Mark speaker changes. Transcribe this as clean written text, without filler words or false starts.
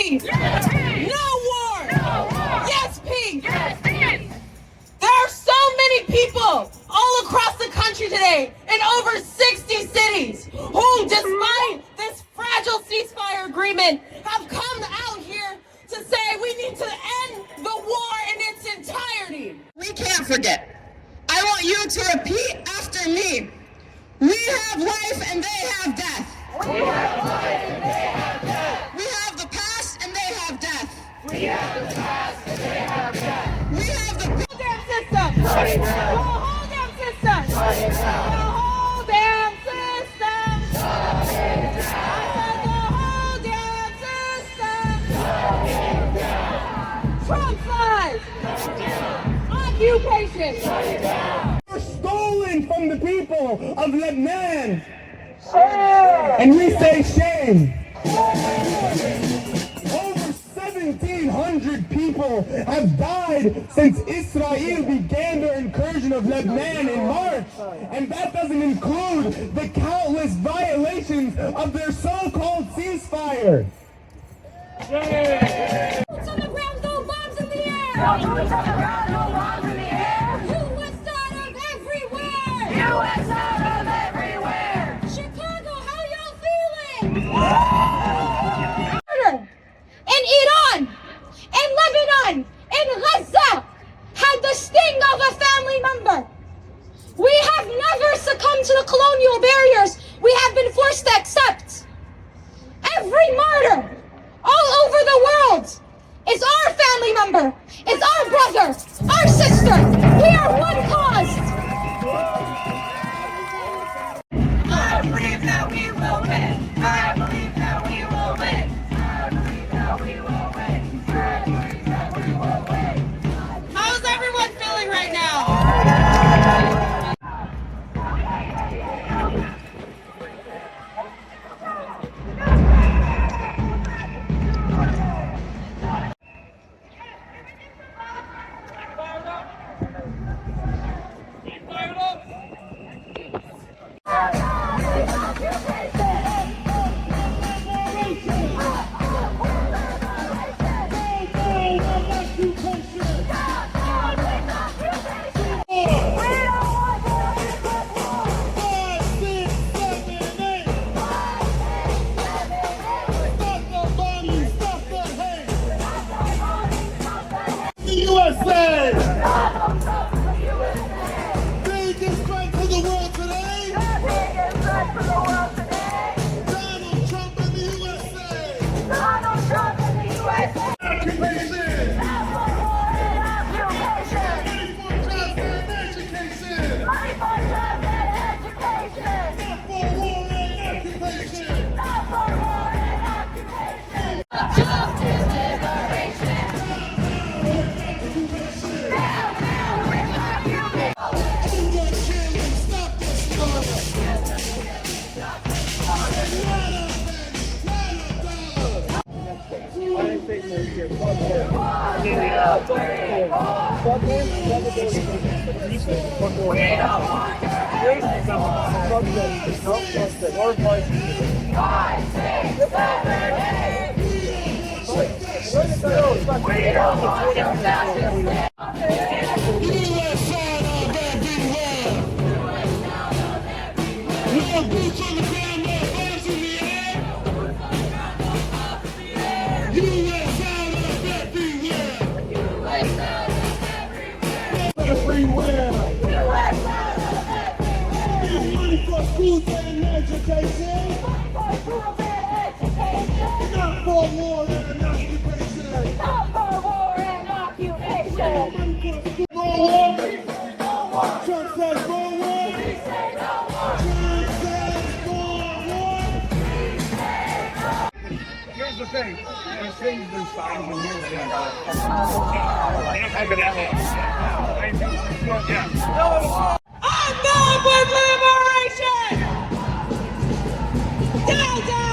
Speaker 1: peace. Yes, peace. No war. No war. Yes, peace. Yes, peace. There are so many people all across the country today in over 60 cities who, despite this fragile ceasefire agreement, have come out here to say we need to end the war in its entirety.
Speaker 2: We can't forget. I want you to repeat after me. We have life and they have death.
Speaker 3: We have life and they have death.
Speaker 2: We have the past and they have death.
Speaker 3: We have the past and they have death.
Speaker 2: We have the
Speaker 1: whole damn system.
Speaker 3: Shut it down.
Speaker 1: The whole damn system.
Speaker 3: Shut it down.
Speaker 1: The whole damn system.
Speaker 3: Shut it down.
Speaker 1: I said the whole damn system.
Speaker 3: Shut it down.
Speaker 1: Trump lies.
Speaker 3: Shut it down.
Speaker 1: Occupation.
Speaker 3: Shut it down.
Speaker 4: We're stolen from the people of Lebanon.
Speaker 3: Shame.
Speaker 4: And we say shame. Over 1,700 people have died since Israel began their incursion of Lebanon in March. And that doesn't include the countless violations of their so-called ceasefire.
Speaker 1: Boots on the ground, no bombs in the air.
Speaker 3: No boots on the ground, no bombs in the air.
Speaker 1: U.S. out of everywhere.
Speaker 3: U.S. out of everywhere.
Speaker 1: Chicago, how y'all feeling? Murder in Iran, in Lebanon, in Gaza, had the sting of a family member. We have never succumbed to the colonial barriers we have been forced to accept. Every murder all over the world is our family member, is our brother, our sister. We are one cause.
Speaker 3: I believe that we will win. I believe that we will win. I believe that we will win. I believe that we will win.
Speaker 1: How's everyone feeling right now?
Speaker 4: USA! Biggest threat to the world today! Donald Trump in the USA!
Speaker 3: Donald Trump in the USA!
Speaker 4: Occupation!
Speaker 3: Not for war and occupation!
Speaker 4: Money for jobs and education!
Speaker 3: Money for jobs and education!
Speaker 4: Not for war and occupation!
Speaker 3: Not for war and occupation! Justice liberation! Down, down with occupation!
Speaker 4: Stop this Food and education, not for war and occupation.
Speaker 3: Not for war and occupation!
Speaker 4: No war. Trump says no war.
Speaker 3: We say no war!
Speaker 4: Trump says no war.
Speaker 5: Here's the thing. There's things, there's signs in here that
Speaker 1: I'm not with liberation! Down, down!